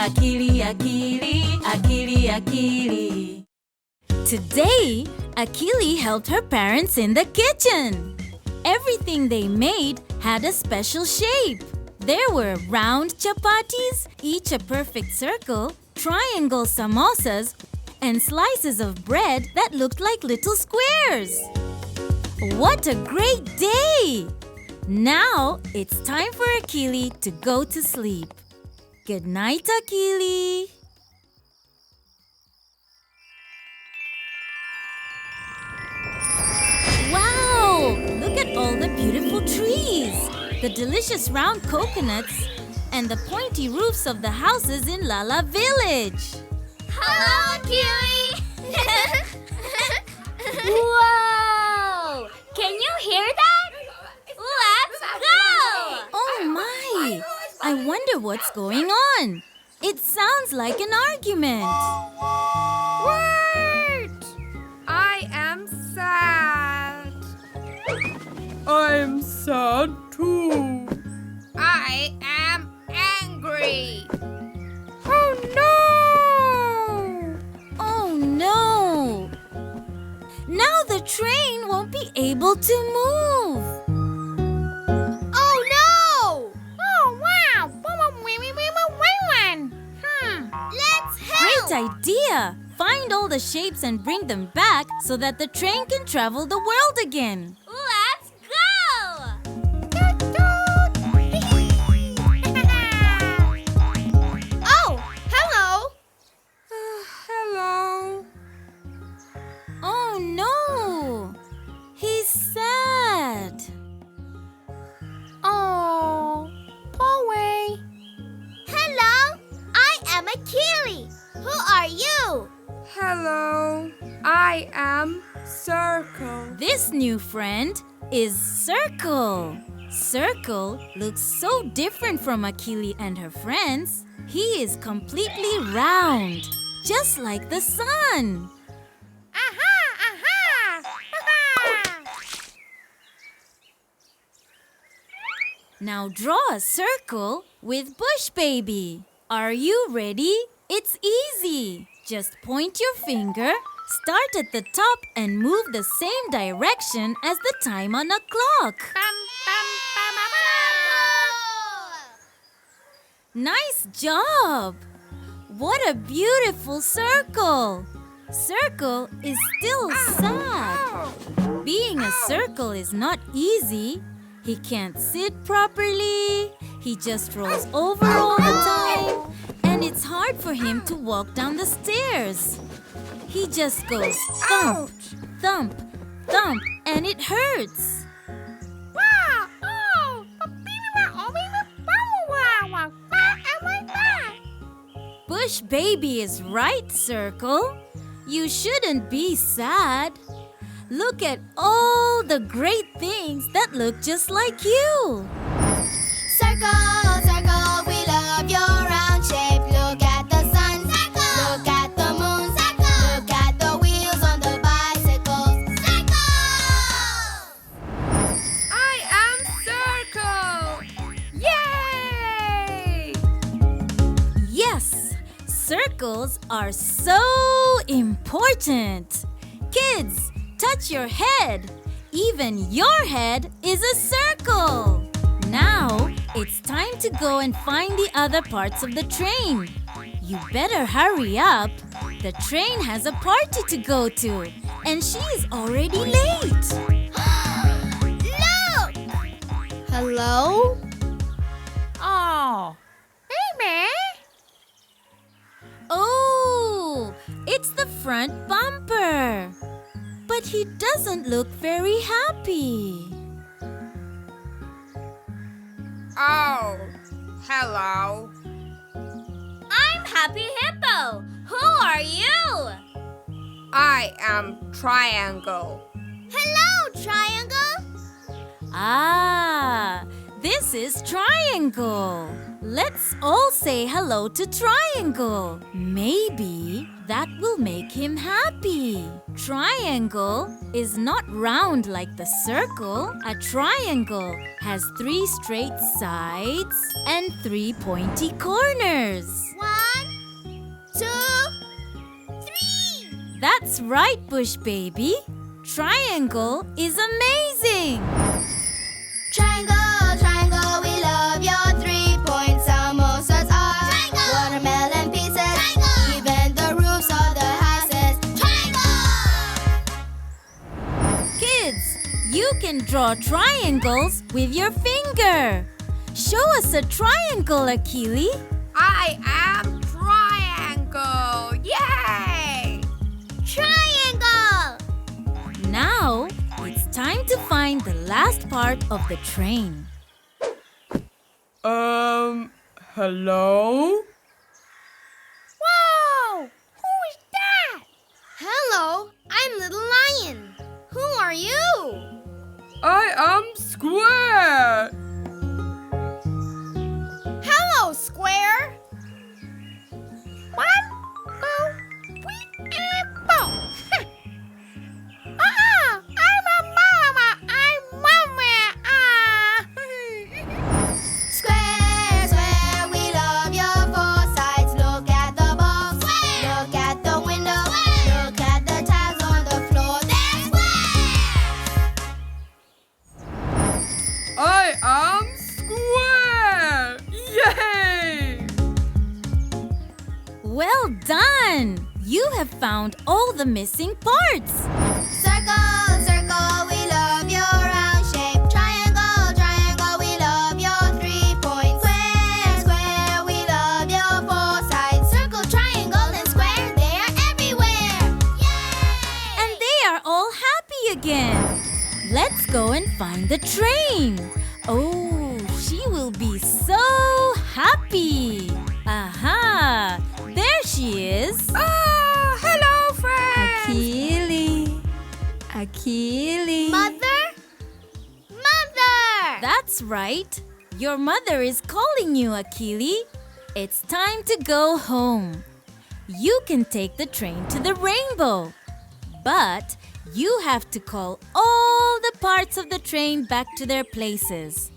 Akili, Akili, Akili, Akili. Today, Akili helped her parents in the kitchen. Everything they made had a special shape. There were round chapatis, each a perfect circle, triangle samosas, and slices of bread that looked like little squares. What a great day! Now it's time for Akili to go to sleep. Good night, Akili. Wow! Look at all the beautiful trees, the delicious round coconuts, and the pointy roofs of the houses in Lala village. Hello, Akili! Whoa! Can you hear that? Let's go! Oh my! I wonder what's going on. It sounds like an argument. Wait! I am sad. I'm sad too. I am angry. Oh no! Oh no! Now the train won't be able to move. Oh no! Oh wow! Let's help! Great idea! Find all the shapes and bring them back so that the train can travel the world again. Let's go! Oh, hello! Hello. Oh no! He's sad. Oh, Paul. Hello! I am Akili. Who are you? Hello. I am Circle. This new friend is Circle. Circle looks so different from Akili and her friends. He is completely round, just like the sun. Now draw a circle with Bush Baby. Are you ready? It's easy. Just point your finger, start at the top and move the same direction as the time on a clock. Nice job! What a beautiful circle! Circle is still sad. Being a circle is not easy. He can't sit properly. He just rolls over all the time. And it's hard for him to walk down the stairs. He just goes thump, thump, thump, and it hurts. Bush Baby is right, Circle. You shouldn't be sad. Look at all the great things that look just like you. Circle, circle, we love your round shape. Look at the sun, circle. Look at the moon, circle. Look at the wheels on the bicycle, circle. I am Circle. Yay! Yes, circles are so important. Kids, touch your head. Even your head is a circle. Now, it's time to go and find the other parts of the train. You better hurry up. The train has a party to go to, and she is already late. Look! Hello? Oh, baby. Oh, it's the front bumper. But he doesn't look very happy. Oh, hello. I'm Happy Hippo. Who are you? I am Triangle. Hello, Triangle. Ah, this is Triangle. Let's all say hello to Triangle. Maybe that will make him happy. Triangle is not round like the circle. A triangle has 3 straight sides and 3 pointy corners. 1, That's right, Bush Baby. Triangle is amazing. Triangle, triangle, we love your 3-point samosas are watermelon pieces, even the roofs of the houses. Triangle! Kids, you can draw triangles with your finger. Show us a triangle, Akili. I am triangle. Yay! Triangle! Now, it's time to find the last part of the train. Hello? Whoa! Who is that? Hello, I'm Little Lion. Who are you? I am Square. Hello, Square. 1, 2, 3, and 4. I'm a mama. I'm mommy. Square, square, we love your 4 sides. Look at the balls. Look at the window. Look at the tiles on the floor. They're squares. I am Square. Yay! Well done! You have found all the missing parts. Circle, circle, we love your round shape. Triangle, triangle, we love your 3 points. Square, square, we love your 4 sides. Circle, triangle, and square, they are everywhere. Yay! And they are all happy again. Let's go and find the train. Oh, she will be so happy. Aha! There she is. Oh, hello, friends. Akili. Mother? Mother! That's right. Your mother is calling you, Akili. It's time to go home. You can take the train to the rainbow. But you have to call all the parts of the train back to their places.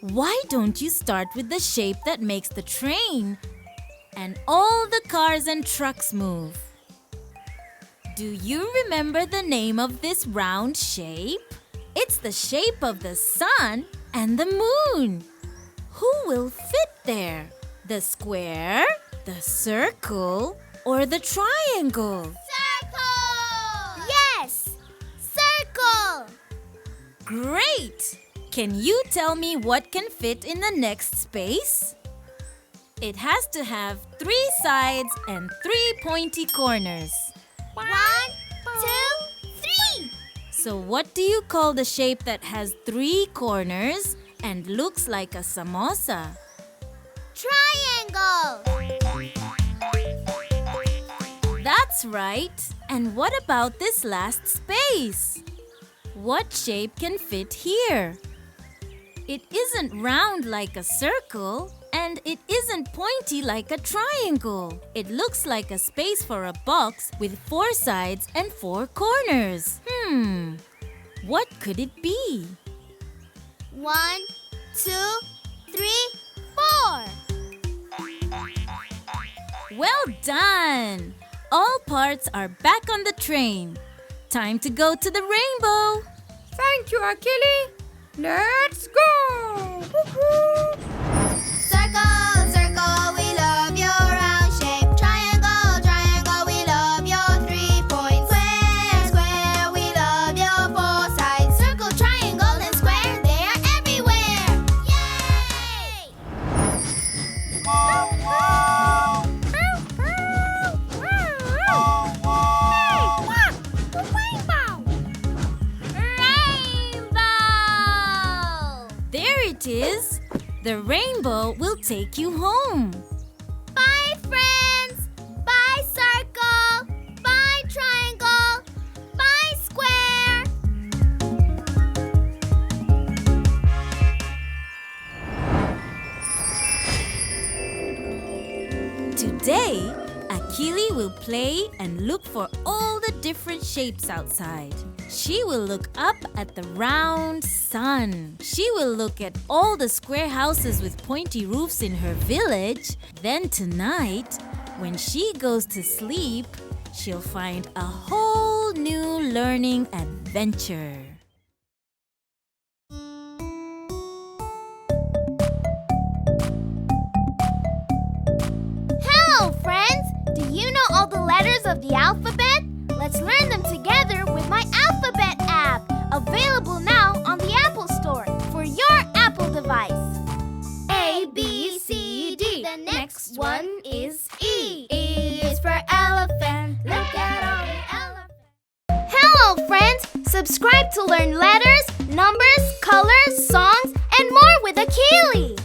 Why don't you start with the shape that makes the train and all the cars and trucks move? Do you remember the name of this round shape? It's the shape of the sun and the moon. Who will fit there? The square, the circle, or the triangle? Circle! Yes! Circle! Great! Can you tell me what can fit in the next space? It has to have 3 sides and 3 pointy corners. 1, 2, 3. So what do you call the shape that has 3 corners and looks like a samosa? Triangle. That's right. And what about this last space? What shape can fit here? It isn't round like a circle, and it isn't pointy like a triangle. It looks like a space for a box with 4 sides and 4 corners. What could it be? 1, 2, 3, 4. Well done! All parts are back on the train. Time to go to the rainbow. Thank you, Akili. Let's go. Woo-hoo. Circle, circle, we love your round shape. Triangle, triangle, we love your 3 points. Square, square, we love your 4 sides. Circle, triangle, and square, they are everywhere. Yay! Rainbow! There it is. The rainbow will take you home. Bye, friends! Bye, circle! Bye, triangle! Bye, square! Today, Akili will play and look for all the different shapes outside. She will look up at the round sun. She will look at all the square houses with pointy roofs in her village. Then tonight, when she goes to sleep, she'll find a whole new learning adventure. Hello, friends! Do you know all the letters of the alphabet? Let's learn them together with my Alphabet app, available now on the Apple Store for your Apple device. A, B, C, D. The next one is E. E is for elephant. Look at all the elephants. Hello, friends! Subscribe to learn letters, numbers, colors, songs, and more with Akili.